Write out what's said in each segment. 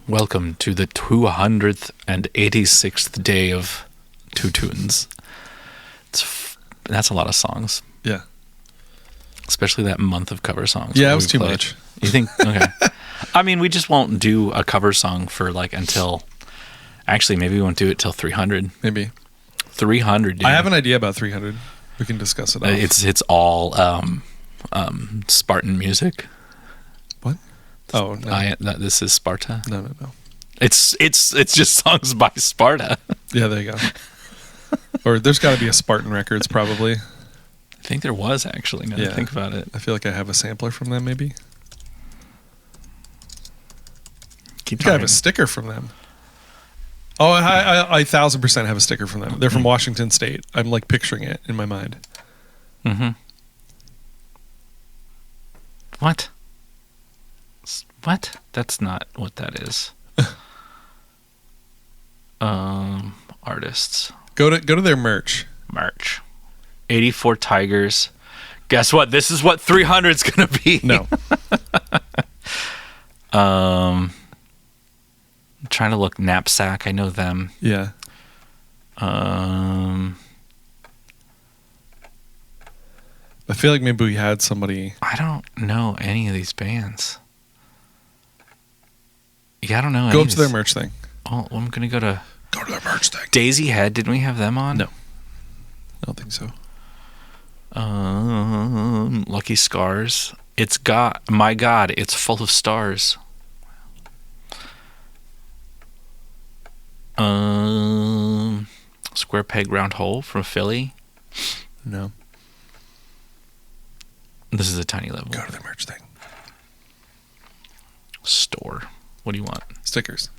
Welcome to the 286th day of Two Tunes. That's a lot of songs. Yeah. Especially that month of cover songs. Yeah, it was too much. You think? Okay. I mean, we just won't do a cover song for until... Actually, maybe we won't do it till 300. Maybe. 300, dude. I have an idea about 300. We can discuss it. It's all Spartan music. What? Oh, no. This is Sparta. No. It's just songs by Sparta. Yeah, there you go. Or there's got to be a Spartan Records, probably. I think there was, actually, now that I think about it. I feel like I have a sampler from them, maybe. I have a sticker from them. Oh, I 1,000% have a sticker from them. They're from Washington State. I'm picturing it in my mind. Mm-hmm. What? What? That's not what that is. Artists. Go to their merch. 84 Tigers. Guess what? This is what 300 is going to be. No. I'm trying to look. Knapsack. I know them. Yeah. I feel like maybe we had somebody. I don't know any of these bands. Yeah, I don't know. Go up to their merch thing. Oh, I'm going to go to their merch thing. Daisy Head. Didn't we have them on? No. I don't think so. Lucky Scars. My God, it's full of stars. Square Peg Round Hole from Philly. No. This is a tiny level. Go to the merch thing. Store. What do you want? Stickers.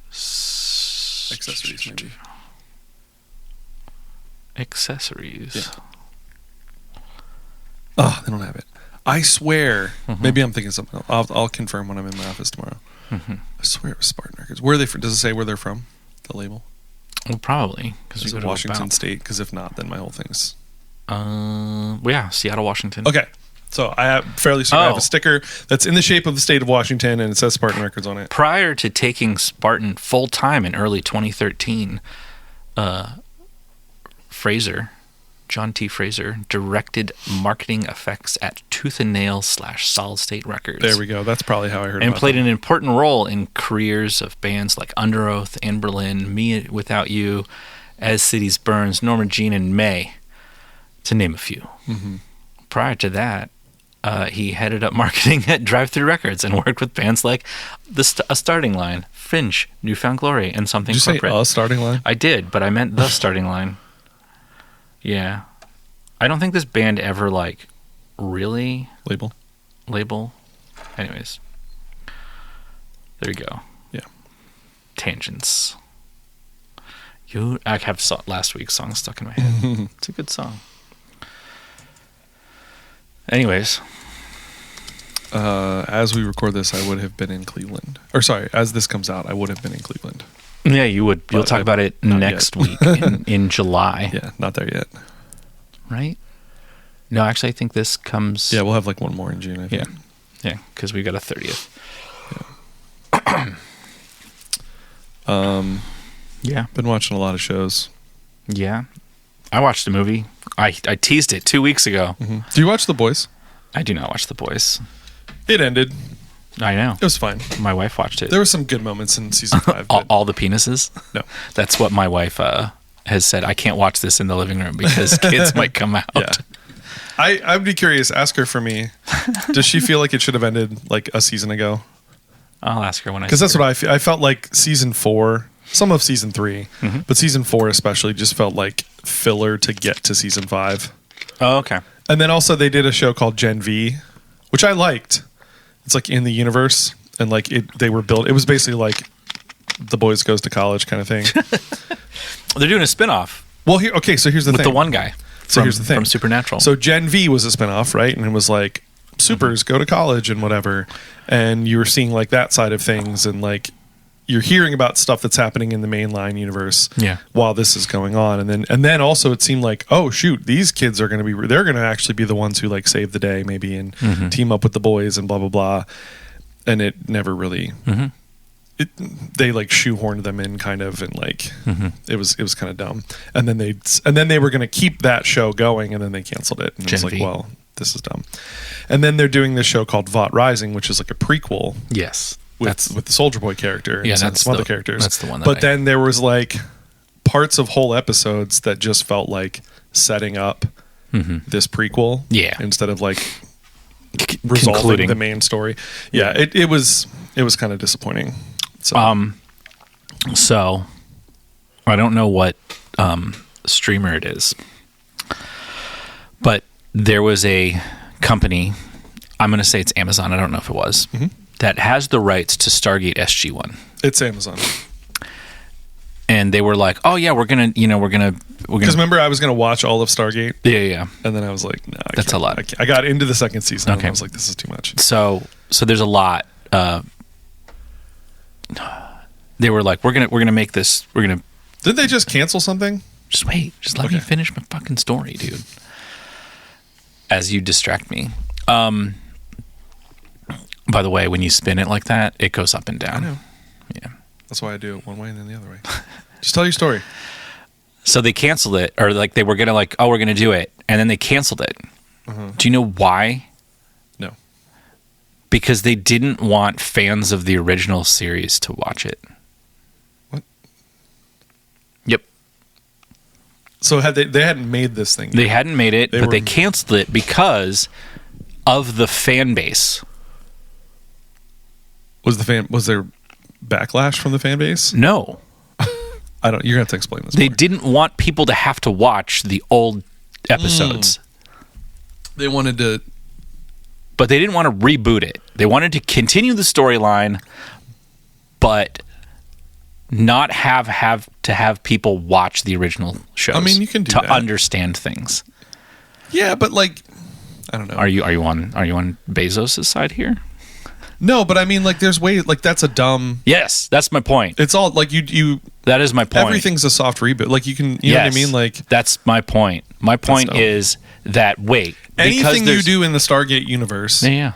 Accessories, maybe. Accessories. Yeah. Oh, they don't have it. I swear. Mm-hmm. Maybe I'm thinking something else. I'll confirm when I'm in my office tomorrow. Mm-hmm. I swear it was Spartan Records. Where are they from? Does it say where they're from? The label? Well, probably. Because we go to Washington State. Because if not, then my whole thing's... yeah, Seattle, Washington. Okay. So I have fairly certain I have a sticker that's in the shape of the state of Washington, and it says Spartan Records on it. Prior to taking Spartan full time in early 2013, John T. Fraser, directed marketing effects at Tooth and Nail / Solid State Records. There we go. That's probably how I heard and about played them. an important role in careers of bands like Under Oath, In Berlin, Me Without You, As Cities Burns, Norma Jean, and May, to name a few. Mm-hmm. Prior to that, he headed up marketing at Drive Thru Records and worked with bands like A Starting Line, Fringe, Newfound Glory, and Something Corporate. Did you say A Starting Line? I did, but I meant The Starting Line. Yeah. I don't think this band ever, really... Label. Anyways. There you go. Yeah. Tangents. I have last week's song stuck in my head. It's a good song. Anyways. As we record this, I would have been in Cleveland. Or sorry, as this comes out, I would have been in Cleveland. Yeah, you would. You'll talk about it next week in July. Yeah, not there yet. Right? No, actually, I think this comes... Yeah, we'll have one more in June, I think. Yeah, because we got a 30th. Yeah. Been watching a lot of shows. Yeah. I watched a movie. I teased it 2 weeks ago. Mm-hmm. Do you watch The Boys? I do not watch The Boys. It ended. I know. It was fine. My wife watched it. There were some good moments in season 5. all the penises? No. That's what my wife has said. I can't watch this in the living room because kids might come out. Yeah. I'd be curious. Ask her for me. Does she feel like it should have ended a season ago? I'll ask her when I... Because that's what I feel. I felt like season 4, some of season 3, but season 4 especially just felt like filler to get to season 5. Oh, okay. And then also they did a show called Gen V, which I liked. It's in the universe, and they were built. It was basically The Boys Goes to College kind of thing. They're doing a spinoff. Well, so here's the thing. With the one guy. Here's the thing. From Supernatural. So Gen V was a spinoff, right? And it was supers go to college and whatever. And you were seeing that side of things, and you're hearing about stuff that's happening in the mainline universe while this is going on. And then also it seemed oh shoot, these kids are they're going to actually be the ones who save the day maybe and team up with the boys and blah, blah, blah. and it never really. They like shoehorned them in kind of, and like it was kind of dumb. And then they were going to keep that show going, and then they canceled it. And it was like, well, this is dumb. And then they're doing this show called Vought Rising, which is like a prequel. Yes, with the Soldier Boy character and some other characters. That's the one. Then there was like parts of whole episodes that just felt like setting up this prequel. Yeah, instead of like resolving the main story. Yeah, it was kind of disappointing. So I don't know what streamer it is, but there was a company, I'm going to say it's Amazon, I don't know if it was, that has the rights to Stargate SG-1. It's Amazon. And they were like, "Oh yeah, we're gonna." Because remember, I was gonna watch all of Stargate. Yeah. And then I was like, "No, that's a lot." I got into the second season, and I was like, "This is too much." So there's a lot. They were like, "We're gonna make this. We're gonna." Did they just cancel something? Just wait. Just let me finish my fucking story, dude. As you distract me. By the way, when you spin it like that, it goes up and down. I know. Yeah. That's why I do it one way and then the other way. Just tell your story. So they canceled it, or like they were gonna like, "Oh, we're gonna do it," and then they canceled it. Do you know why? No. Because they didn't want fans of the original series to watch it. What? Yep. So they hadn't made this thing yet. They hadn't made it, but they canceled it because of the fan base. Was there backlash from the fan base? No. You're going to have to explain this. They didn't want people to have to watch the old episodes. They wanted to... But they didn't want to reboot it. They wanted to continue the storyline, but not have to have people watch the original shows. I mean, you can do to that. Understand things. Yeah, but like, I don't know. Are you on Bezos' side here? No, but I mean, like, there's ways, like, that's a dumb... Yes, that's my point. It's all, like, you... That is my point. Everything's a soft reboot. Like, you can... You know what I mean? Like... That's my point. My point is that, anything you do in the Stargate universe... Yeah.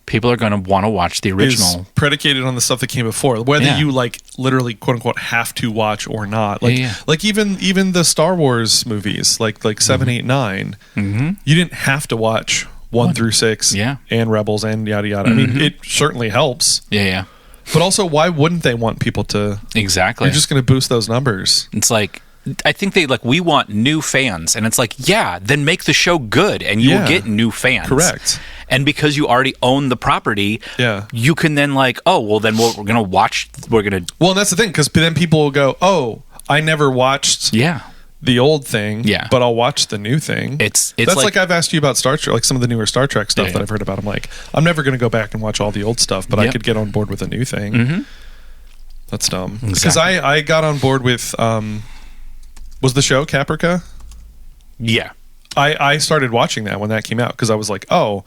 People are going to want to watch the original. Is predicated on the stuff that came before. Whether you, like, literally, quote-unquote, have to watch or not. Like, like even the Star Wars movies, like 7, 8, 9, you didn't have to watch... 1 through 6, and Rebels, and yada yada. I mean, it certainly helps. Yeah. But also, why wouldn't they want people to? Exactly. You're just going to boost those numbers. It's like, I think we want new fans, and it's like, then make the show good, and you will get new fans. Correct. And because you already own the property, you can then then we're going to watch. Well, and that's the thing, because then people will go, "Oh, I never watched." The old thing, but I'll watch the new thing. That's like I've asked you about Star Trek, like some of the newer Star Trek stuff that I've heard about. I'm like, I'm never going to go back and watch all the old stuff, but I could get on board with a new thing. That's dumb. Because I got on board with, was the show Caprica? Yeah. I started watching that when that came out because I was like, I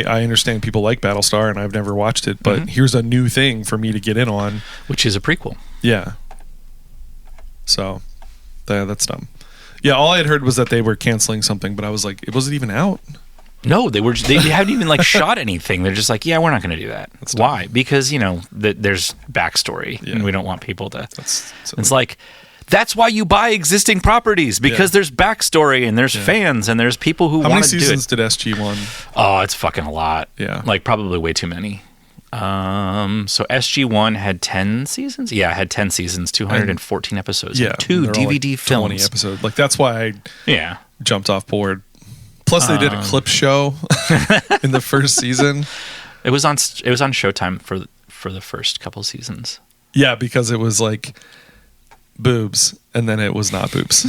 understand people like Battlestar and I've never watched it, but here's a new thing for me to get in on. Which is a prequel. Yeah. So... that's dumb. Yeah, all I had heard was that they were canceling something, but I was like, it wasn't even out. No, they haven't even shot anything. They're just like, we're not going to do that. Why? Because there's backstory, and we don't want people to. It's like that's why you buy existing properties because there's backstory and there's fans and there's people who want to do it. How many seasons did SG-1? Oh, it's fucking a lot. Yeah, probably way too many. So SG-1 had 10 seasons? Yeah, it had 10 seasons, 214 episodes. Yeah. 2 DVD films. 20 episodes. That's why I jumped off board. Plus they did a clip show in the first season. It was on Showtime for the first couple seasons. Yeah, because it was like boobs and then it was not boobs.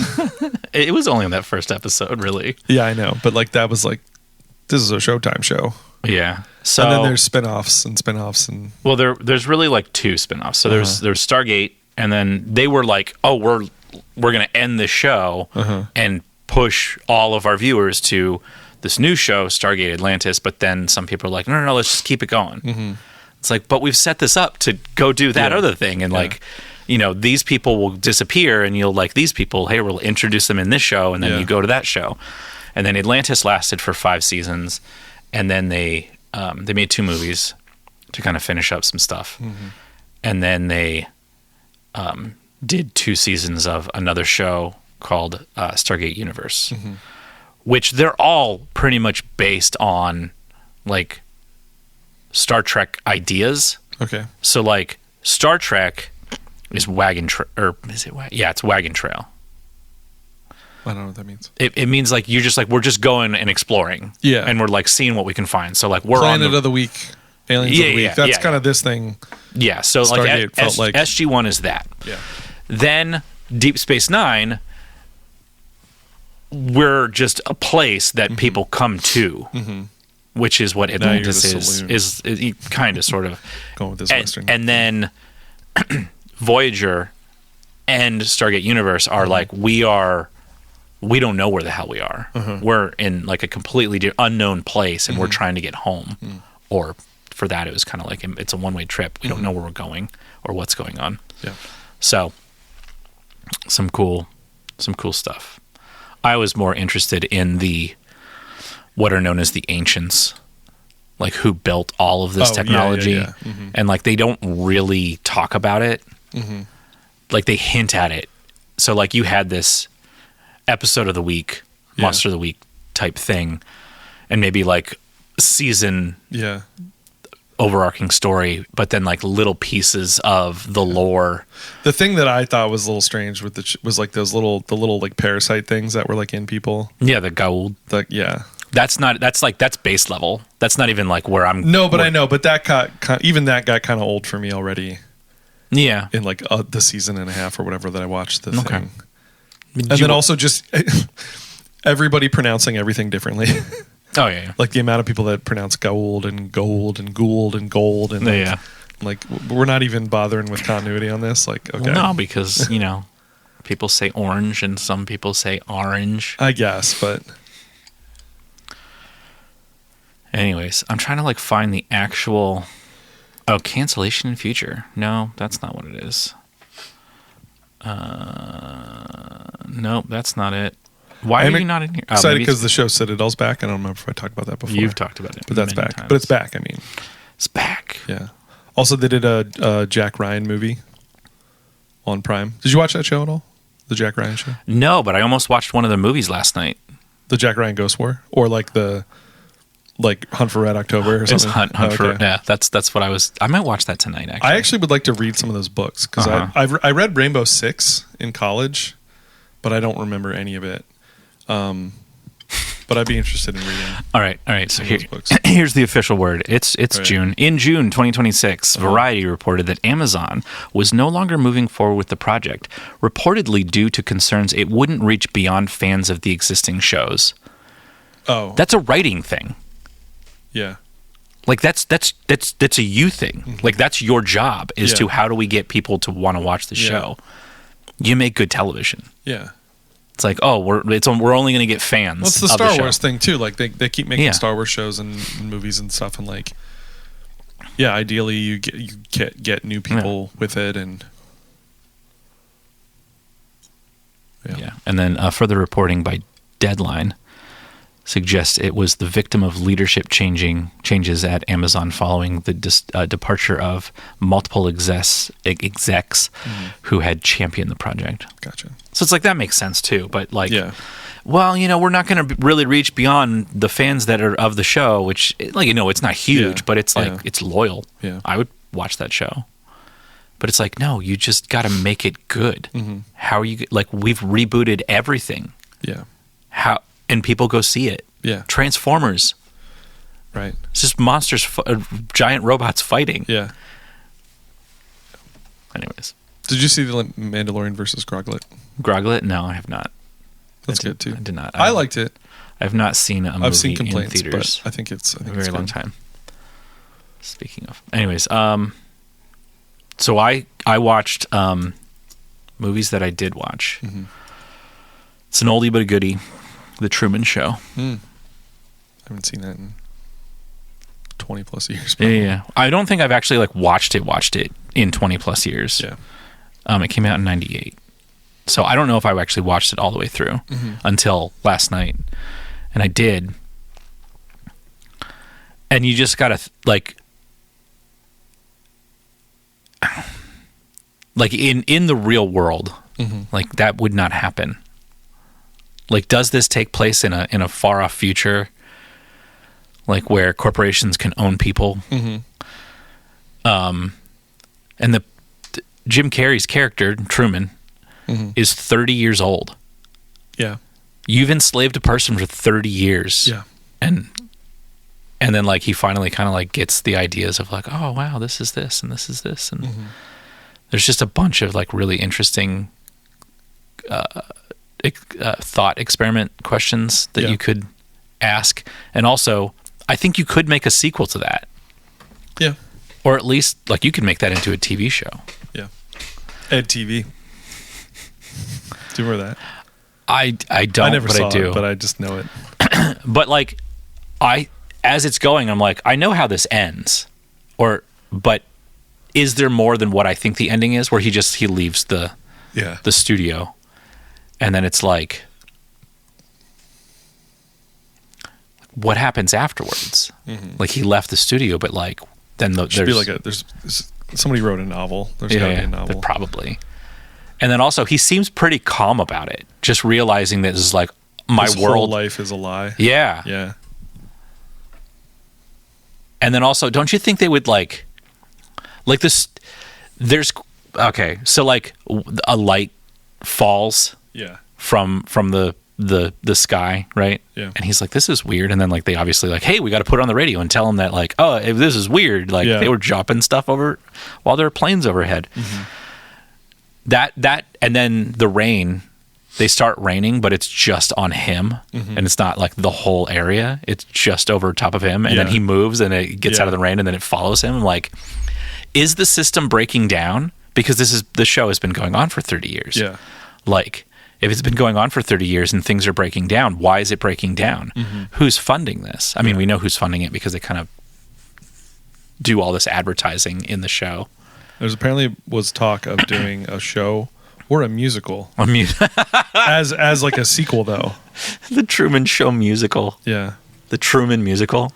It was only on that first episode, really. Yeah, I know. But that was this is a Showtime show. Yeah. So, and then there's spin-offs and well, there's really two spin-offs. So there's Stargate, and then they were like, oh, we're gonna end the show and push all of our viewers to this new show, Stargate Atlantis. But then some people are like, no, let's just keep it going. It's like, but we've set this up to go do that other thing, and these people will disappear, and you'll like these people. Hey, we'll introduce them in this show, and then you go to that show, and then Atlantis lasted for 5 seasons. And then they made 2 movies, to kind of finish up some stuff. And then they did 2 seasons of another show called Stargate Universe, which they're all pretty much based on like Star Trek ideas. Okay. So like Star Trek is it's Wagon Trail. I don't know what that means. It means like you're just like we're just going and exploring. Yeah. And we're like seeing what we can find. So like we're Planet on of the Week, Aliens of the Week. That's kind of this thing. Yeah. So Stargate like, felt like SG-1 is that. Yeah. Then Deep Space Nine, we're just a place that people come to, which is what Atlantis is kind of sort of going with this Western. And then Voyager and Stargate Universe are like we don't know where the hell we are. We're in like a completely unknown place, and we're trying to get home. Or for that, it was kind of like it's a one-way trip. We don't know where we're going or what's going on. Yeah. So some cool stuff. I was more interested in what are known as the ancients, like who built all of this technology, and like they don't really talk about it. Like they hint at it. So like you had this episode of the week, monster of the week type thing, and maybe like season overarching story, but then like little pieces of the lore. The thing that I thought was a little strange with was like the little like parasite things that were like in people. Yeah, the Goa'uld. That's base level. That's not even like where I'm. No, but I know. But that got kind of old for me already. Yeah, in like the season and a half or whatever that I watched the thing. And then also just everybody pronouncing everything differently. Oh yeah. Like the amount of people that pronounce Goa'uld and Gold and Gould and Gold and like we're not even bothering with continuity on this. Like okay, well, no, because people say orange and some people say orange. I guess, but anyways, I'm trying to like find the actual cancellation in future. No, that's not what it is. Nope, that's not it. Why are you not in here? Excited because the show Citadel's back. I don't remember if I talked about that before. You've talked about it, but that's back. Times. But it's back. I mean, it's back. Yeah. Also, they did a Jack Ryan movie on Prime. Did you watch that show at all? The Jack Ryan show? No, but I almost watched one of the movies last night. The Jack Ryan Ghost War, or like Hunt for Red October or something. It's Hunt for yeah. That's what I was. I might watch that tonight. Actually, I actually would like to read some of those books because I read Rainbow Six in college, but I don't remember any of it. But I'd be interested in reading. All right. So here's the official word. It's June. In June 2026, Variety reported that Amazon was no longer moving forward with the project, reportedly due to concerns it wouldn't reach beyond fans of the existing shows. Oh, that's a writing thing. Yeah. Like that's a you thing. Like that's your job is to how do we get people to want to watch the show? You make good television. Yeah. It's like, we're only going to get fans. Well, it's the Star Wars thing too. Like they keep making Star Wars shows and movies and stuff, and like, ideally you get new people with it, and and then further reporting by Deadline suggests it was the victim of leadership changes at Amazon following the departure of multiple execs who had championed the project. Gotcha. So it's like that makes sense too, but like, well, we're not going to really reach beyond the fans that are of the show, which like it's not huge, but it's like it's loyal. Yeah, I would watch that show, but it's like no, you just got to make it good. How are you like? We've rebooted everything. Yeah. How? And people go see it. Yeah. Transformers. Right. It's just monsters, giant robots fighting. Yeah. Anyways. Did you see the Mandalorian versus Groglet? Groglet? No, I have not. That's good too. I did not. I liked it. I've not seen a movie I've seen complaints, in theaters. But I think it's a very long time. Speaking of. Anyways, so I watched movies that I did watch. It's an oldie but a goodie. The Truman Show. I haven't seen that in 20 plus years. Probably. Yeah. I don't think I've actually like watched it in 20 plus years. Yeah. It came out in 98. So I don't know if I actually watched it all the way through until last night. And I did. And you just gotta like in the real world, like that would not happen. Like, does this take place in a far off future, like where corporations can own people? And Jim Carrey's character Truman is 30 years old. Yeah, you've enslaved a person for 30 years. Yeah, and then like he finally kind of like gets the ideas of like, oh wow, this is this and this is this, and there's just a bunch of like really interesting thought experiment questions that you could ask. And also I think you could make a sequel to that. Yeah. Or at least like you could make that into a TV show. Yeah. Ed TV. Do you remember that? I don't, I never but saw I do. it, but I just know it. But like as it's going, I'm like, I know how this ends. But is there more than what I think the ending is, where he leaves the studio, and then it's like, what happens afterwards? Like he left the studio, but like then there's somebody wrote a novel. There's gotta be a novel, probably. And then also he seems pretty calm about it, just realizing that this is like his whole life is a lie. Yeah. Yeah. And then also, don't you think they would like this? There's okay, so like a light falls, from the sky, right? Yeah. And he's like, this is weird. And then like they obviously like, hey, we got to put it on the radio and tell them that like, oh, if this is weird. Like they were dropping stuff over while there were planes overhead. That and then the rain. They start raining, but it's just on him, and it's not like the whole area. It's just over top of him, and then he moves, and it gets out of the rain, and then it follows him. I'm like, is the system breaking down? Because the show has been going on for 30 years. Yeah. Like, if it's been going on for 30 years and things are breaking down, why is it breaking down? Who's funding this? I mean, we know who's funding it because they kind of do all this advertising in the show. There's apparently was talk of doing a show or a musical. As like a sequel, though. The Truman Show musical. Yeah. The Truman musical.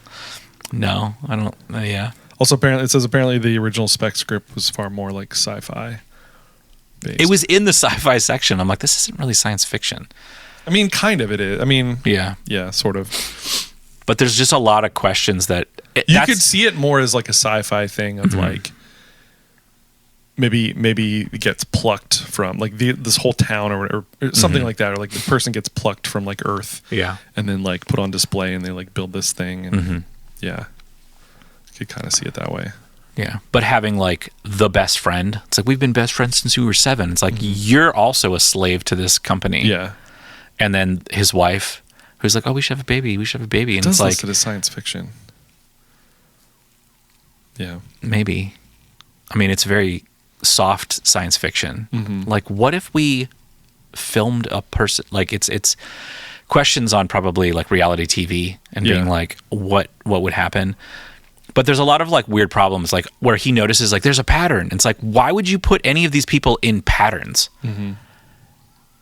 No, I don't. Yeah. Also, apparently the original spec script was far more like sci-fi based. It was in the sci-fi section. I'm like, this isn't really science fiction. I mean, kind of it is. I mean, yeah, sort of. But there's just a lot of questions that you could see it more as like a sci-fi thing of like. Maybe it gets plucked from like this whole town or something like that, or like the person gets plucked from like Earth, and then like put on display, and they like build this thing, and you could kind of see it that way. Yeah, but having like the best friend, it's like we've been best friends since we were 7. It's like you're also a slave to this company, and then his wife, who's like, oh, we should have a baby, and it's like it is science fiction. Yeah, maybe. I mean, it's very soft science fiction. Like, what if we filmed a person? Like, it's questions on probably like reality TV and being like, what would happen? But there's a lot of like weird problems, like where he notices like there's a pattern. It's like, why would you put any of these people in patterns?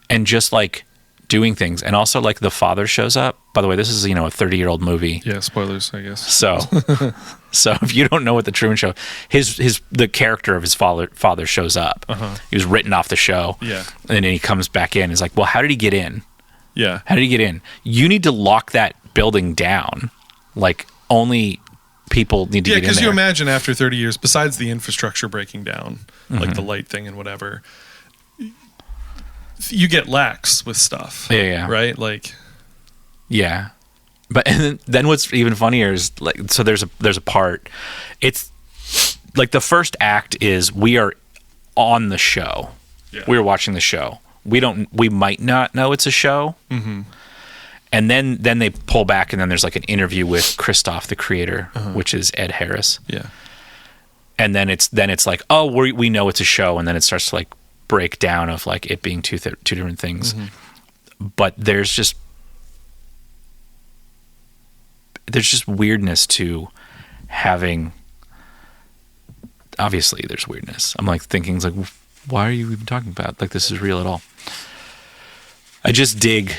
And just like doing things. And also like the father shows up. By the way, this is, a 30-year-old movie. Yeah, spoilers, I guess. So if you don't know what the Truman Show, the character of his father shows up. He was written off the show. Yeah. And then he comes back in. He's like, well, how did he get in? Yeah. How did he get in? You need to lock that building down. Like, only people need to get in there. Yeah, because you imagine after 30 years, besides the infrastructure breaking down, like the light thing and whatever, you get lax with stuff. Yeah. Right? Like... Yeah. But and then what's even funnier is like, so there's a part, it's like the first act is we are on the show. Yeah. We're watching the show. We might not know it's a show. And then they pull back, and then there's like an interview with Christoph, the creator, which is Ed Harris. Yeah. And then it's like, oh, we know it's a show. And then it starts to like break down of like it being two different things. But there's just weirdness to having. Obviously there's weirdness. I'm like thinking, like, why are you even talking about like this is real at all? I just dig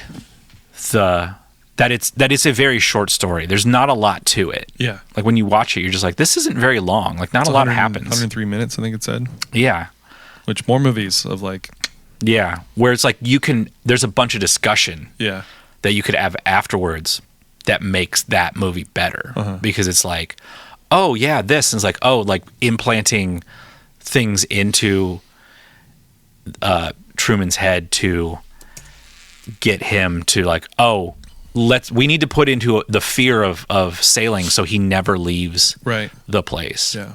that it's a very short story. There's not a lot to it. Yeah. Like when you watch it, you're just like, this isn't very long. Like not a lot happens. 103 minutes, I think it said. Yeah. Which more movies of like, yeah, where it's like there's a bunch of discussion yeah, that you could have afterwards that makes that movie better because it's like, oh yeah, this, and it's like, oh, like implanting things into Truman's head to get him to like, oh, we need to put into the fear of sailing so he never leaves the place. Yeah.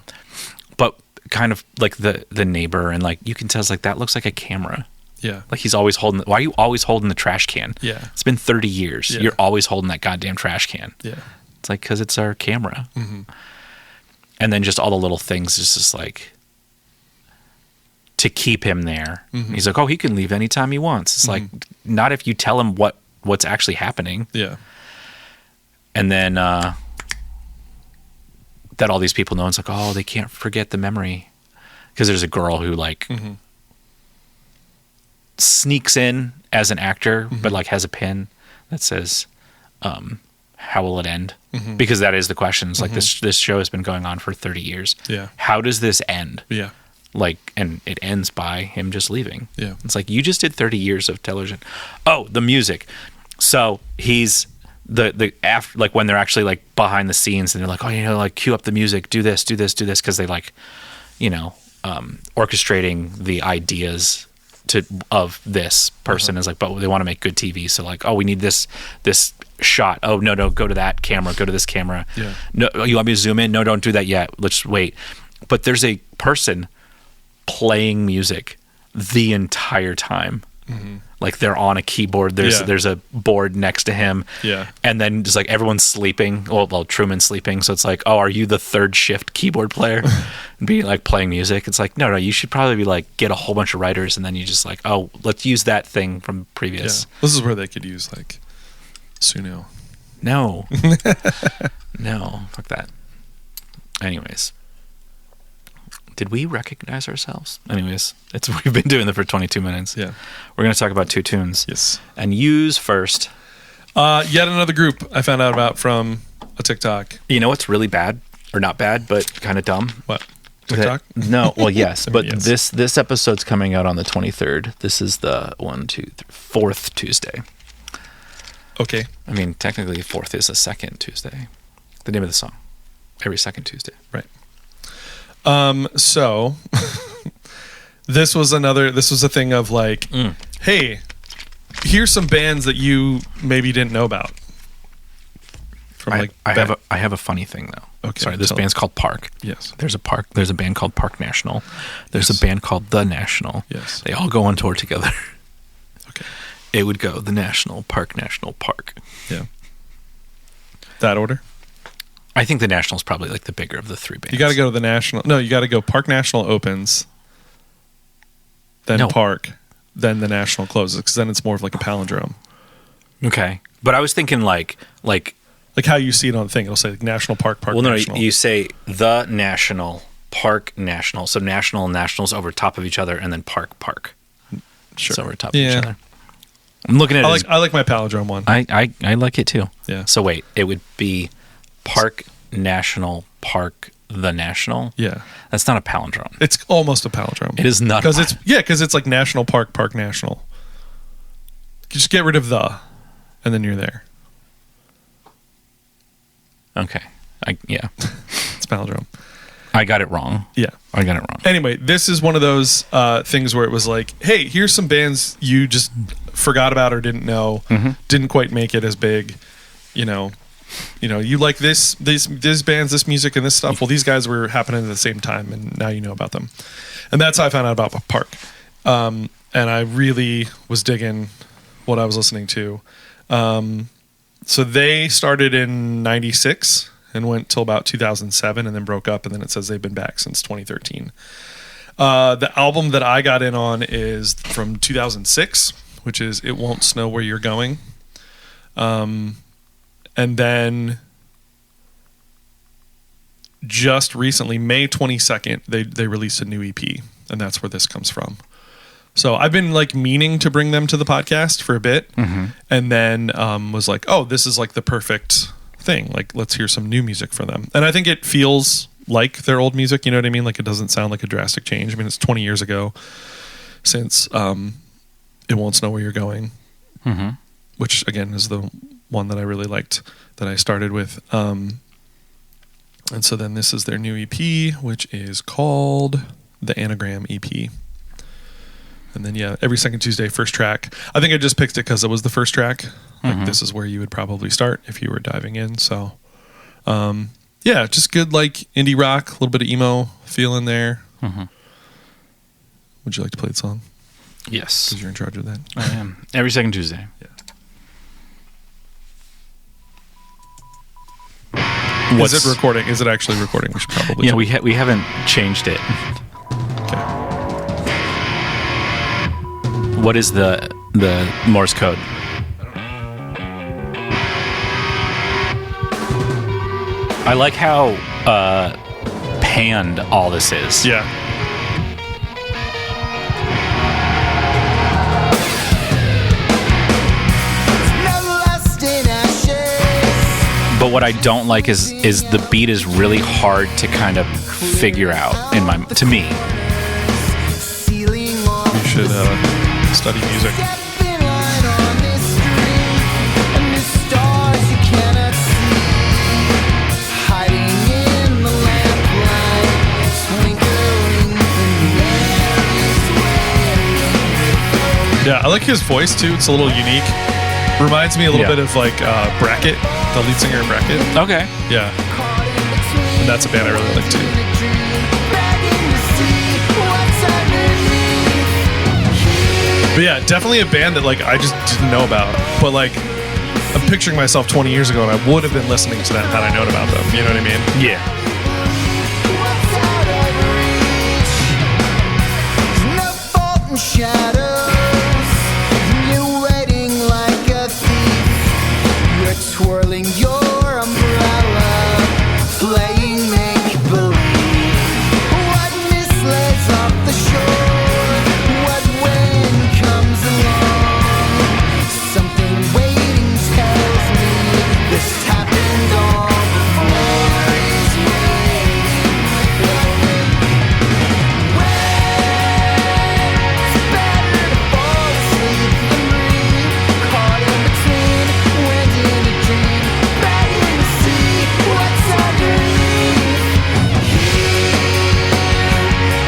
But kind of like the neighbor, and like you can tell, it's like, that looks like a camera. Yeah. Like he's always holding, why are you always holding the trash can? Yeah. It's been 30 years. Yeah. You're always holding that goddamn trash can. Yeah. It's like, because it's our camera. Mm-hmm. And then just all the little things, just like, to keep him there. Mm-hmm. He's like, oh, he can leave anytime he wants. It's like, not if you tell him what's actually happening. Yeah. And then that all these people know, it's like, oh, they can't forget the memory. Because there's a girl who like sneaks in as an actor, but like has a pin that says, how will it end? Because that is the question. It's like, this show has been going on for 30 years. Yeah. How does this end? Yeah. Like, and it ends by him just leaving. Yeah. It's like, you just did 30 years of television. Oh, the music. So he's the after, like when they're actually like behind the scenes and they're like, oh, like cue up the music, do this. Cause they like, orchestrating the ideas of this person is like, but they want to make good TV. So like, oh, we need this shot. Oh, no, go to that camera, go to this camera. Yeah. No, you want me to zoom in? No, don't do that yet. Let's wait. But there's a person playing music the entire time. Like they're on a keyboard. There's a board next to him. Yeah. And then just like everyone's sleeping. Well, Truman's sleeping. So it's like, oh, are you the third shift keyboard player? And be like playing music. It's like, no, you should probably be like, get a whole bunch of writers, and then you just like, oh, let's use that thing from previous. Yeah. This is where they could use like Suno. No. No, fuck that. Anyways. Did we recognize ourselves? Anyways, we've been doing it for 22 minutes. Yeah. We're going to talk about two tunes. Yes. And use first. Yet another group I found out about from a TikTok. You know what's really bad? Or not bad, but kind of dumb? What? TikTok? No. Well, yes. But yes. This episode's coming out on the 23rd. This is the 4th Tuesday. Okay. I mean, technically, 4th is a second Tuesday. The name of the song. Every second Tuesday. Right. So this was a thing of like, hey, here's some bands that you maybe didn't know about. I have a funny thing though. Okay. Sorry, this band's called Park. Yes. There's a band called Park National. There's a band called The National. Yes. They all go on tour together. Okay. It would go The National, Park. Yeah. That order? I think the National is probably like the bigger of the three bands. You got to go to the National. No, you got to go Park National opens, then Park, then the National closes, because then it's more of like a palindrome. Okay, but I was thinking like how you see it on the thing. It'll say like National Park National. No, you say the National, Park National. So National and Nationals over top of each other, and then Park. Sure. It's over top of each other. I'm looking at it. I like my palindrome one. I like it too. Yeah. So wait, it would be Park National, Park the National. Yeah, that's not a palindrome. It's almost a palindrome. It is not, because it's like National Park National. You just get rid of the, and then you're there. Okay, it's palindrome. I got it wrong. Yeah, I got it wrong. Anyway, this is one of those things where it was like, hey, here's some bands you just forgot about or didn't know, didn't quite make it as big, you like these bands, this music, and this stuff. Well, these guys were happening at the same time, and now you know about them. And that's how I found out about Park. And I really was digging what I was listening to. So they started in 96 and went till about 2007 and then broke up, and then it says they've been back since 2013. The album that I got in on is from 2006, which is It Won't Snow Where You're Going. And then just recently, May 22nd, they released a new EP, and that's where this comes from. So I've been like meaning to bring them to the podcast for a bit, and then was like, oh, this is like the perfect thing. Like, let's hear some new music from them. And I think it feels like their old music. You know what I mean? Like, it doesn't sound like a drastic change. I mean, it's 20 years ago since It Won't Snow Where You're Going, which again is the one that I really liked that I started with. And so then this is their new EP, which is called the Anagram EP. And then, yeah, every second Tuesday, first track. I think I just picked it because it was the first track. Like, this is where you would probably start if you were diving in. So, yeah, just good, like, indie rock, a little bit of emo feel in there. Would you like to play the song? Yes. Because you're in charge of that. I am. Every second Tuesday. Yeah. Is it recording? Is it actually recording? We should probably. Yeah, we haven't changed it. Okay. What is the Morse code? I like how panned all this is. Yeah. But what I don't like is the beat is really hard to kind of figure out to me. You should study music. Yeah, I like his voice too. It's a little unique. Reminds me a little bit of like Bracket, the lead singer of Bracket. Okay. Yeah. And that's a band I really like too. But yeah, definitely a band that like I just didn't know about. But like I'm picturing myself 20 years ago and I would have been listening to them had I known about them. You know what I mean? Yeah. Twirling your umbrella, playing make-believe. What misleads off the shore? What wind comes along? Something waiting tells me this happened all before. It's better to fall asleep than breathe, caught in between wind and a dream, begging to see what's underneath.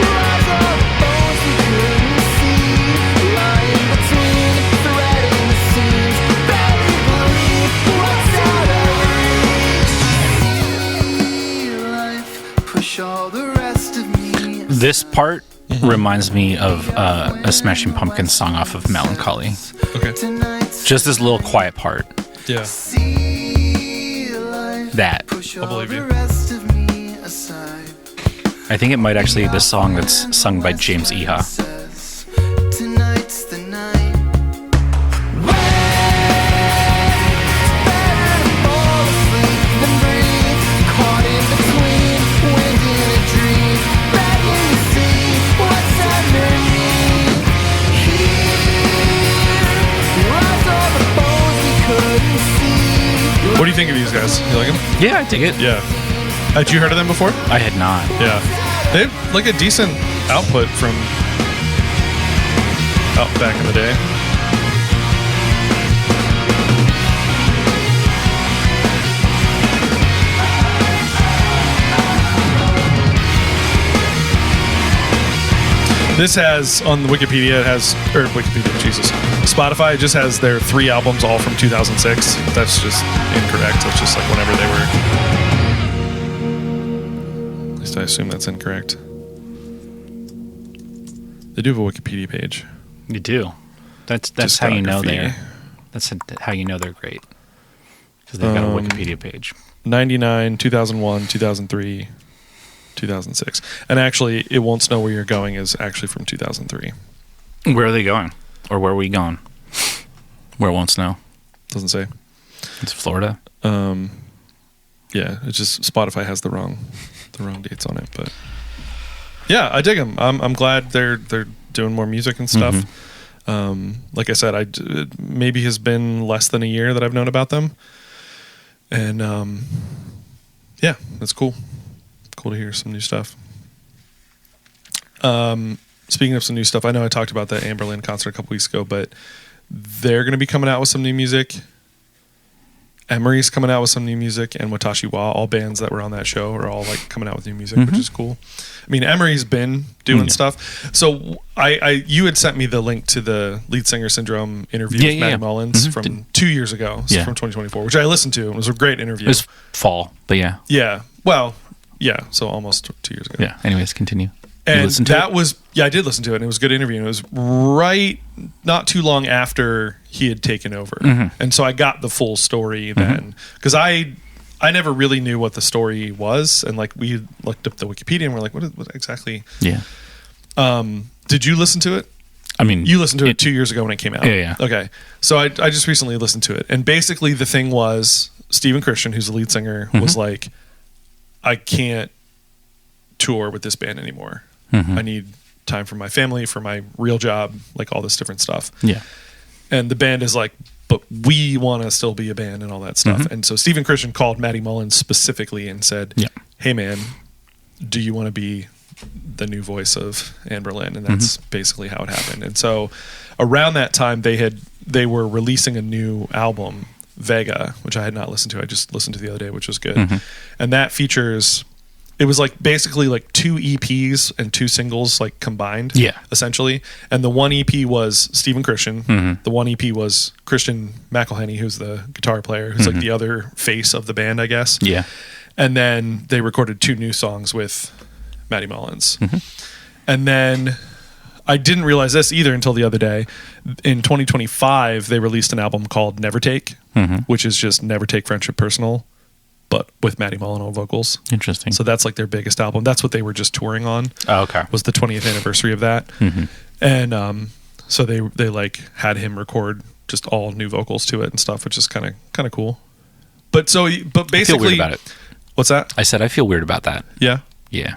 Rise up bones we couldn't see, lying between thread and the seams, barely believe what's out of reach. Life, push all the rest of me. This part reminds me of a Smashing Pumpkins song off of Melancholy. Okay. Just this little quiet part. Yeah. That. I'll believe you. I think it might actually be the song that's sung by James Iha. Tonight's the night. What do you think of these guys? You like them? Yeah, I dig it. Yeah. Had you heard of them before? I had not. Yeah. They have like a decent output from out back in the day. This has, on the Wikipedia, Spotify just has their 3 albums all from 2006. That's just incorrect. That's just like whenever they were. At least I assume that's incorrect. They do have a Wikipedia page. You do. That's how you know how you know they're great. Because they've got a Wikipedia page. 99, 2001, 2003, 2006. And actually, It Won't Snow Where You're Going is actually from 2003. Where are they going? Or where are we going? Where it won't snow? Doesn't say. It's Florida. Yeah, it's just Spotify has the wrong dates on it. But yeah, I dig them. I'm glad they're doing more music and stuff. Like I said, maybe has been less than a year that I've known about them. And yeah, that's cool. cool to hear some new stuff. Speaking of some new stuff, I know I talked about the Amberlin concert a couple weeks ago, but they're going to be coming out with some new music. Emery's coming out with some new music, and Watashi Wa, all bands that were on that show, are all like coming out with new music, which is cool. I mean, Emery's been doing stuff. So you had sent me the link to the Lead Singer Syndrome interview with Matty Mullins from 2 years ago, so from 2024, which I listened to. It was a great interview. It was fall, but yeah. Yeah. Well, yeah. So almost 2 years ago. Yeah. Anyways, continue. And that was, I did listen to it, and it was a good interview. And it was not too long after he had taken over. And so I got the full story then. Because I never really knew what the story was. And like we looked up the Wikipedia and we're like, what exactly? Yeah. Did you listen to it? I mean, you listened to it 2 years ago when it came out. Yeah. Okay. So I just recently listened to it. And basically the thing was, Stephen Christian, who's the lead singer, was like, I can't tour with this band anymore. I need time for my family, for my real job, like all this different stuff. Yeah. And the band is like, but we want to still be a band and all that stuff. And so Stephen Christian called Matty Mullins specifically and said, hey man, do you want to be the new voice of Amberlin? And that's basically how it happened. And so around that time they were releasing a new album, Vega, which I had not listened to. I just listened to the other day, which was good. And that features, it was like basically like 2 EPs and 2 singles like combined, essentially. And the one EP was Stephen Christian. The one EP was Christian McElhenney, who's the guitar player, who's like the other face of the band, I guess. Yeah. And then they recorded 2 new songs with Matty Mullins. And then I didn't realize this either until the other day. In 2025, they released an album called Never Take, which is just Never Take Friendship Personal, but with Matty Mullin on vocals. Interesting. So that's like their biggest album. That's what they were just touring on. Oh, okay. Was the 20th anniversary of that. And so they like had him record just all new vocals to it and stuff, which is kind of cool. But basically, I feel weird about it. What's that? I said I feel weird about that. Yeah. Yeah.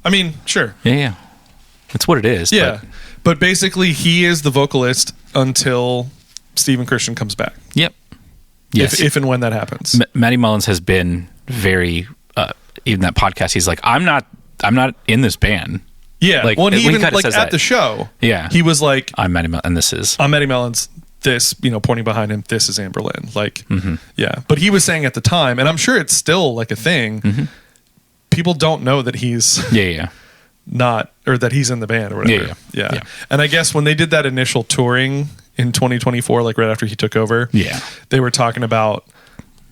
I mean, sure. Yeah. That's what it is. Yeah. But basically, he is the vocalist until Stephen Christian comes back. Yep. Yes. If and when that happens. Matty Mullins has been very, even that podcast, he's like, I'm not in this band. Yeah. Like, well, he even like at that. the show. Yeah. He was like, I'm Matty Mullins, and this is. I'm Matty Mullins. This, pointing behind him, this is Amberlin. Like, yeah. But he was saying at the time, and I'm sure it's still like a thing, people don't know that he's not, or that he's in the band or whatever. Yeah. And I guess when they did that initial touring in 2024, like right after he took over, they were talking about,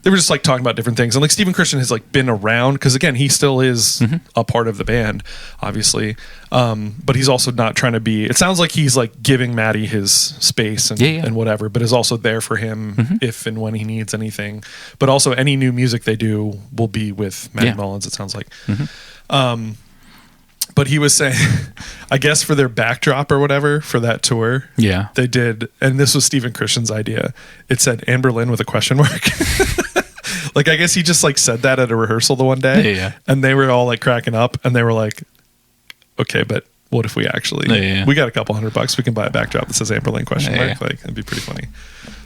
they were just like talking about different things. And like Stephen Christian has like been around, because again, he still is a part of the band, obviously. But he's also not trying to be, it sounds like he's like giving Matty his space and whatever, but is also there for him if and when he needs anything. But also any new music they do will be with Matty Mullins, it sounds like. But he was saying, I guess for their backdrop or whatever for that tour, they did, and this was Stephen Christian's idea. It said Amberlin with a question mark. Like, I guess he just like said that at a rehearsal the one day, and they were all like cracking up, and they were like, "Okay, but what if we actually we got a couple $100, we can buy a backdrop that says Amberlin question mark? Like, it'd be pretty funny."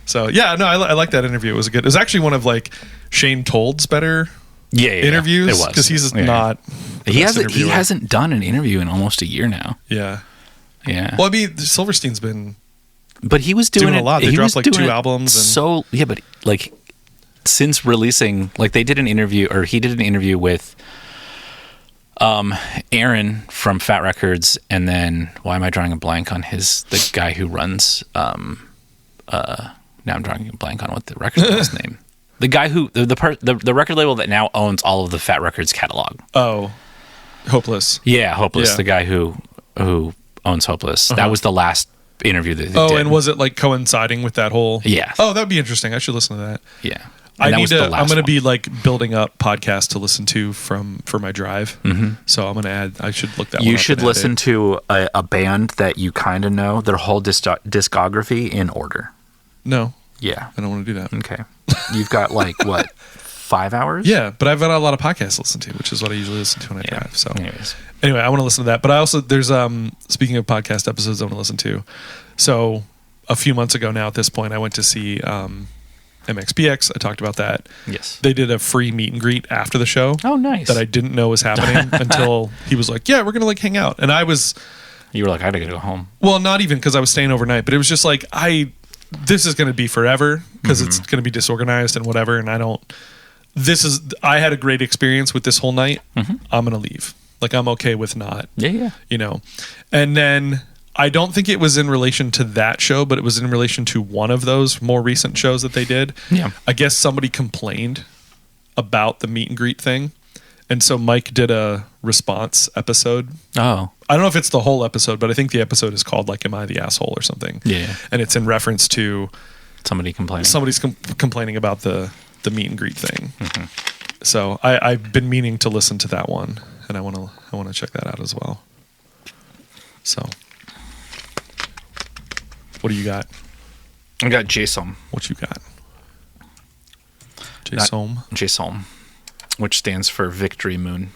So yeah, no, I like that interview. It was good. It was actually one of like Shane Told's better interviews, it was, because he's not. He hasn't done an interview in almost a year now. Yeah. Well, I mean, Silverstein's been, but he was doing a lot. They dropped like 2 albums. But like since releasing, like they did an interview, or he did an interview with Aaron from Fat Records, and then why am I drawing a blank on the guy who runs? Now I'm drawing a blank on what the record label's name. The guy who the record label that now owns all of the Fat Records catalog. Oh, Hopeless. Yeah, Hopeless. Yeah. The guy who owns Hopeless. That was the last interview that they did. And was it like coinciding with that whole? Yeah. Oh, that would be interesting. I should listen to that. Yeah. I'm going to be like building up podcasts to listen to for my drive. So I'm going to add. I should look that. You should listen to a band that you kind of know, their whole discography in order. No. Yeah. I don't want to do that. Okay. You've got like what? 5 hours? Yeah, but I've got a lot of podcasts to listen to, which is what I usually listen to when I drive. So anyway, I want to listen to that. But I also, there's speaking of podcast episodes I want to listen to. So a few months ago now at this point, I went to see MXPX. I talked about that. Yes. They did a free meet and greet after the show. Oh, nice. That I didn't know was happening until he was like, yeah, we're going to like hang out. And I was... You were like, I gotta go home. Well, not even because I was staying overnight, but it was just like, this is going to be forever because it's going to be disorganized and whatever. And I had a great experience with this whole night. I'm going to leave. Like, I'm okay with not. Yeah. You know. And then I don't think it was in relation to that show, but it was in relation to one of those more recent shows that they did. Yeah. I guess somebody complained about the meet and greet thing. And so Mike did a response episode. Oh. I don't know if it's the whole episode, but I think the episode is called like, Am I the Asshole or something? Yeah. And it's in reference to somebody complaining. Somebody's complaining about the meet and greet thing. So I've been meaning to listen to that one, and I want to check that out as well. So, what do you got? I got Jay Som. What you got? Jay Som. Jay Som, which stands for Victory Moon.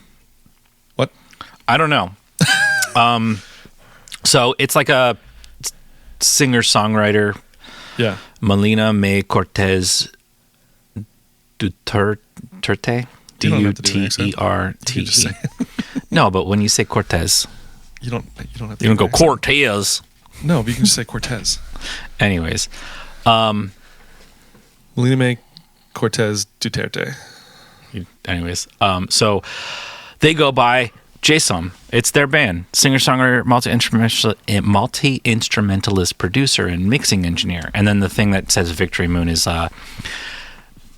What? I don't know. So it's like a singer-songwriter. Yeah. Melina May Cortez Duterte. D-U-T-E-R-T-E. No, but when you say Cortez, you don't have to. You don't go Cortez. No, but you can just say Cortez. Anyways, Melina May Cortez Duterte. So they go by Jay Som. It's their band. Singer-songwriter, multi-instrumentalist, producer, and mixing engineer. And then the thing that says Victory Moon is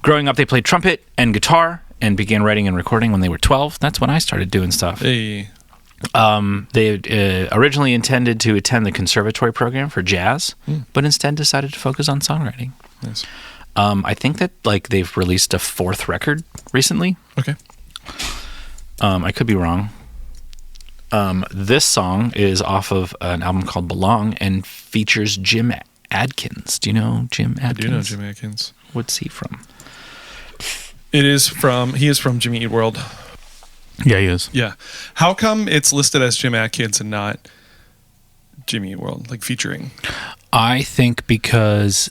growing up, they played trumpet and guitar and began writing and recording when they were 12. That's when I started doing stuff. Hey. They originally intended to attend the conservatory program for jazz, but instead decided to focus on songwriting. Nice. I think that like they've released a 4th record recently. Okay. I could be wrong. This song is off of an album called Belong and features Jim Adkins. Do you know Jim Adkins? I do know Jim Adkins. What's he from? He is from Jimmy Eat World. Yeah, he is. Yeah. How come it's listed as Jim Adkins and not Jimmy Eat World, like featuring? I think because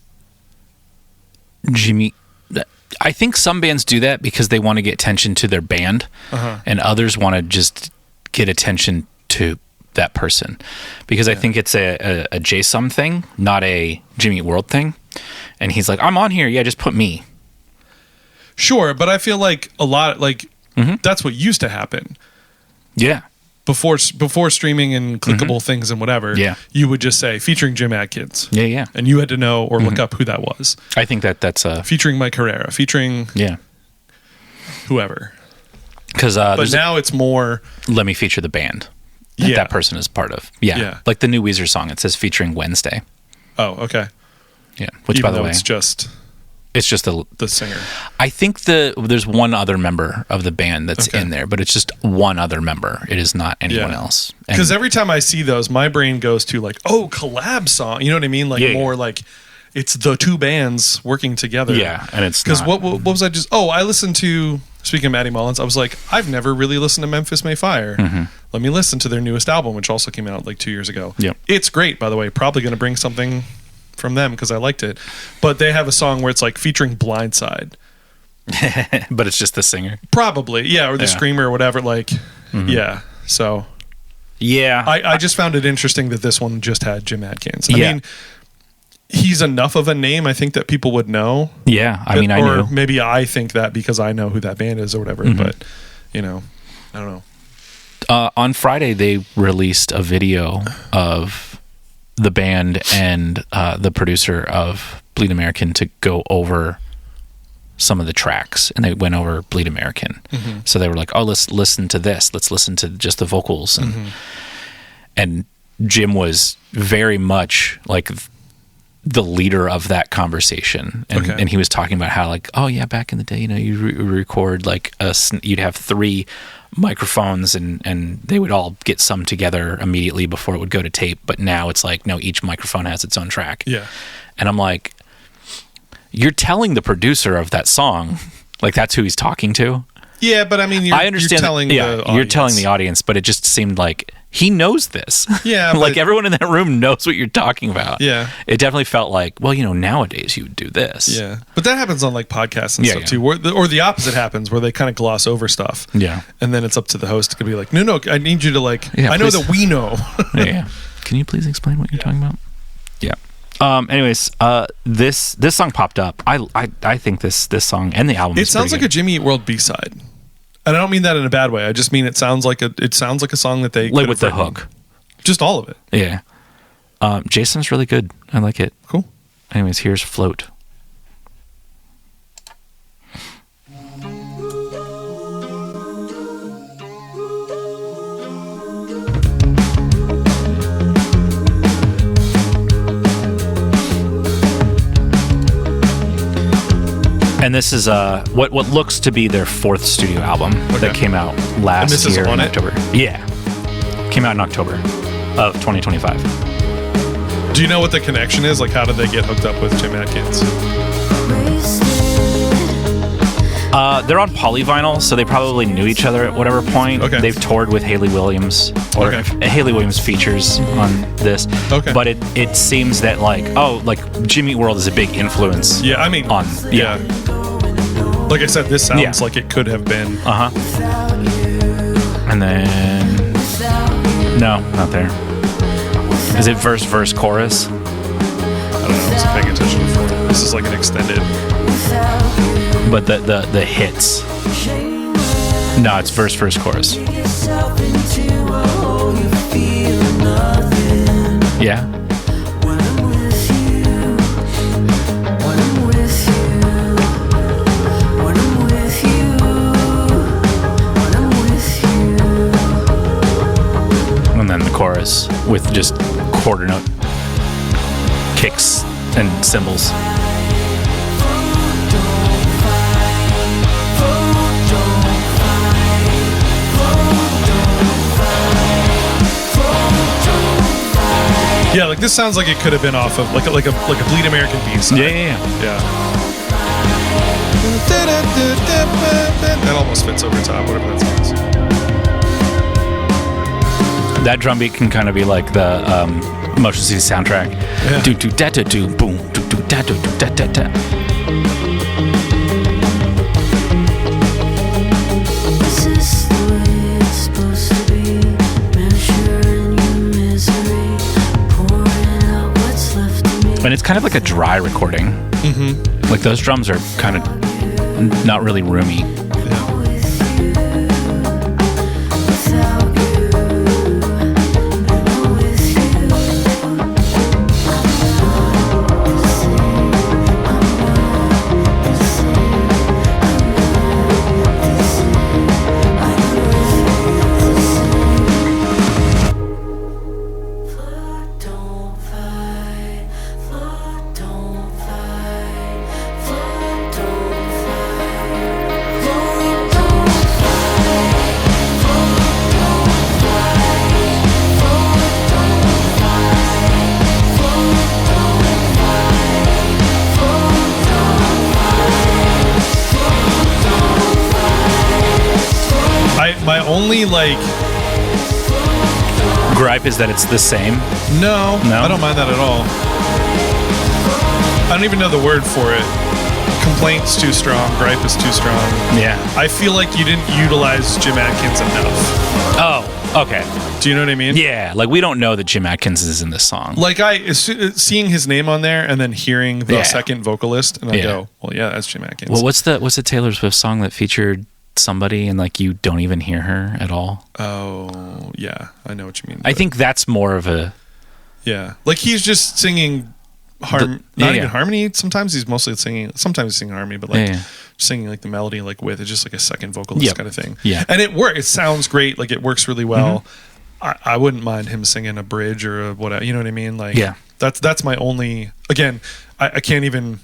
I think some bands do that because they want to get attention to their band, and others want to just get attention to that person. Because I think it's a Jay Som thing, not a Jimmy Eat World thing. And he's like, I'm on here. Yeah, just put me. Sure, but I feel like a lot, like, that's what used to happen. Yeah. Before streaming and clickable things and whatever, you would just say featuring Jim Adkins. Yeah. And you had to know or look up who that was. I think that's featuring Mike Herrera, featuring whoever. Because but now it's more. Let me feature the band that person is part of. Yeah. Like the new Weezer song, it says featuring Wednesday. Oh, okay. Yeah. Which, even by the way, it's just the singer. I think there's one other member of the band that's in there, but it's just one other member. It is not anyone else. Because every time I see those, my brain goes to like, oh, collab song. You know what I mean? Like more like it's the two bands working together. Yeah, and it's because what was I just? Oh, I listened to. Speaking of Maddie Mullins, I was like, I've never really listened to Memphis May Fire. Let me listen to their newest album, which also came out like 2 years ago. Yep. It's great, by the way. Probably going to bring something from them because I liked it. But they have a song where it's like featuring Blindside. But it's just the singer? Probably, yeah, or the screamer or whatever. Like, yeah. So, yeah. I just found it interesting that this one just had Jim Adkins. I mean, he's enough of a name, I think, that people would know. Yeah, I mean, I knew. Or maybe I think that because I know who that band is or whatever. But, you know, I don't know. On Friday, they released a video of the band and the producer of Bleed American to go over some of the tracks, and they went over Bleed American. So they were like, oh, let's listen to this. Let's listen to just the vocals. And Jim was very much like the leader of that conversation. And he was talking about how like, oh yeah, back in the day, you know, you record like you'd have 3 microphones and they would all get summed together immediately before it would go to tape. But now it's like, no, each microphone has its own track. Yeah. And I'm like, you're telling the producer of that song, like that's who he's talking to. Yeah, but I mean, I understand. You're telling the audience, but it just seemed like he knows this. Yeah. Like everyone in that room knows what you're talking about. Yeah. It definitely felt like, well, nowadays you would do this. Yeah. But that happens on like podcasts and stuff too. Or the opposite happens where they kind of gloss over stuff. Yeah. And then it's up to the host to be like, no, I need you to like, Yeah, I know please. that we know. Yeah. Can you please explain what you're talking about? Yeah. Anyways, this song popped up. I think this song and the album. It sounds like a Jimmy Eat World B-side. And I don't mean that in a bad way. I just mean it sounds like a song that they like with the hook. Just all of it. Yeah. Jay Som's really good. I like it. Cool. Anyways, here's Float. And this is what looks to be their fourth studio album that came out last year in October. Yeah. Came out in October of 2025. Do you know what the connection is? Like, how did they get hooked up with Jim Adkins? They're on polyvinyl, so they probably knew each other at whatever point. Okay. They've toured with Hayley Williams, or Hayley Williams features on this. Okay. But it seems that like Jimmy Eat World is a big influence. Yeah, I mean, yeah. Like I said, this sounds like it could have been. And then no, not there. Is it verse, chorus? I don't know. I wasn't paying attention before. This is like an extended. But the hits. No, it's verse, chorus. Yeah. And then the chorus with just quarter note kicks and cymbals. Yeah, like this sounds like it could have been off of like a Bleed American B-side. Yeah. That almost fits over top, whatever that sounds. That drum beat can kind of be like the Motion City soundtrack. Yeah. Do do da da do boom do do da do da da da. And it's kind of like a dry recording. Mm-hmm. Like those drums are kind of not really roomy. My only like gripe is that it's the same. No, I don't mind that at all. I don't even know the word for it. Complaint's too strong. Gripe is too strong. Yeah. I feel like you didn't utilize Jim Adkins enough. Oh, okay. Do you know what I mean? Yeah, like we don't know that Jim Adkins is in this song. Like seeing his name on there and then hearing the second vocalist, and I go, well, yeah, that's Jim Adkins. Well, what's the Taylor Swift song that featured somebody and like you don't even hear her at all? Oh, yeah, I know what you mean. I think that's more of a like he's just singing even harmony. Sometimes he's mostly singing. Sometimes he's singing harmony, but like singing like the melody like with it's just like a second vocalist kind of thing. Yeah, and it works. It sounds great. Like it works really well. Mm-hmm. I wouldn't mind him singing a bridge or a whatever. You know what I mean? Like that's my only. Again, I can't even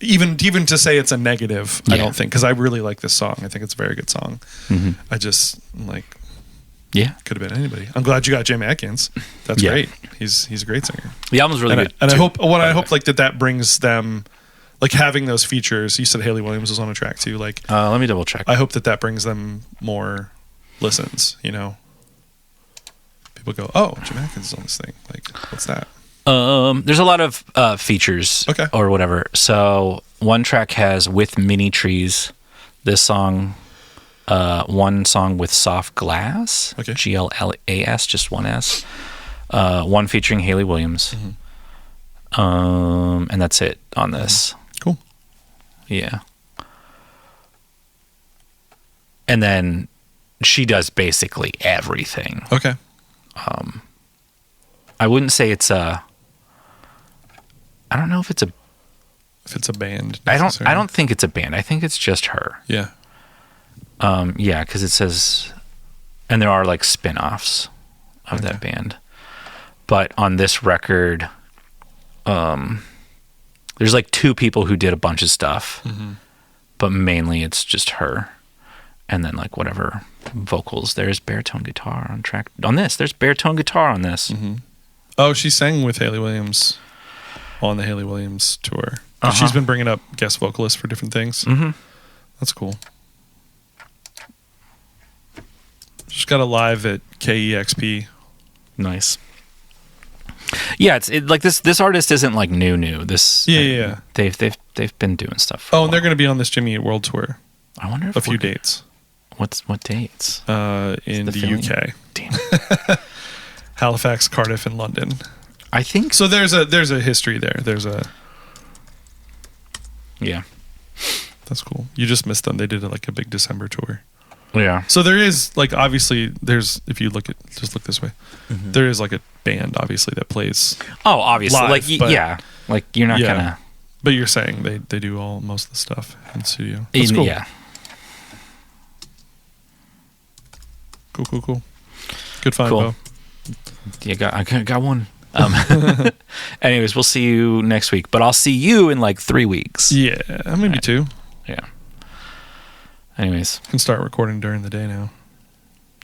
to say it's a negative. I don't think, because I really like this song. I think it's a very good song. Mm-hmm. I just like. Yeah, could have been anybody. I'm glad you got Jim Adkins. That's great. He's a great singer. The album's really good. And I hope like that brings them, like having those features. You said Hayley Williams was on a track too. Like, let me double check. I hope that brings them more listens. You know, people go, oh, Jim Adkins is on this thing. Like, what's that? There's a lot of features or whatever. So one track has With Mini Trees, this song, one song with Soft Glass, GLAS, just one S, one featuring Haley Williams. And that's it on this. Cool. Yeah. And then she does basically everything. Okay. I wouldn't say it's I don't know if it's a band. I don't think it's a band. I think it's just her. Yeah. Yeah, because it says, and there are like spin-offs of that band. But on this record, there's like 2 people who did a bunch of stuff, but mainly it's just her. And then like whatever vocals. There's baritone guitar on track. On this, there's baritone guitar on this. Oh, she sang with Haley Williams on the Haley Williams tour. She's been bringing up guest vocalists for different things. That's cool. She's got a live at KEXP. Nice. Yeah, it's like this artist isn't like new. This yeah. They've been doing stuff. For and they're going to be on this Jimmy Eat World tour. I wonder if a few dates. What dates? In the UK. Damn it. Halifax, Cardiff, and London. I think so. There's a history there. Yeah. That's cool. You just missed them. They did like a big December tour. Yeah. So there is like obviously if you look this way, there is like a band obviously that plays. Oh, obviously, live, like yeah, like you're not gonna. But you're saying they do most of the stuff in studio. That's cool. Yeah. Cool. Good find, cool. Bo. Yeah, I got one. Anyways, we'll see you next week, but I'll see you in like 3 weeks. Yeah, maybe 2. Yeah. Anyways, can start recording during the day now.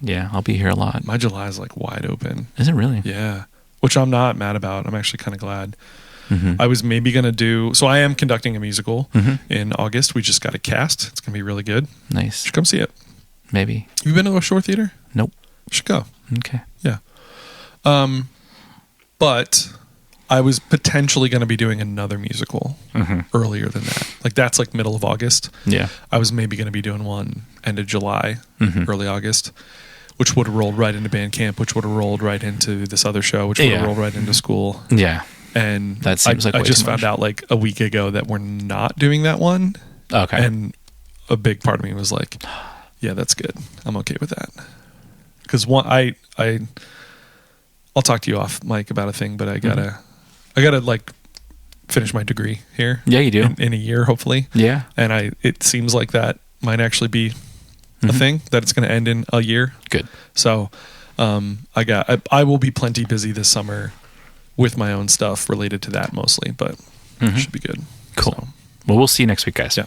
Yeah, I'll be here a lot. My July is like wide open. Is it really? Yeah, which I'm not mad about. I'm actually kind of glad. I was maybe going to do... So I am conducting a musical in August. We just got a cast. It's going to be really good. Nice. You should come see it. Maybe. You been to a shore theater? Nope. You should go. Okay. Yeah. But I was potentially going to be doing another musical earlier than that. Like that's like middle of August. Yeah. I was maybe going to be doing one end of July, early August, which would have rolled right into band camp, which would have rolled right into this other show, which would have rolled right into school. Yeah. And that seems like I just found out like a week ago that we're not doing that one. Okay. And a big part of me was like, yeah, that's good. I'm okay with that. Because I'll talk to you off mic about a thing, but I gotta like finish my degree here. Yeah, you do in a year, hopefully. Yeah, and it seems like that might actually be a thing that it's going to end in a year. Good. So, I will be plenty busy this summer with my own stuff related to that mostly, but it should be good. Cool. So. Well, we'll see you next week, guys. Yeah.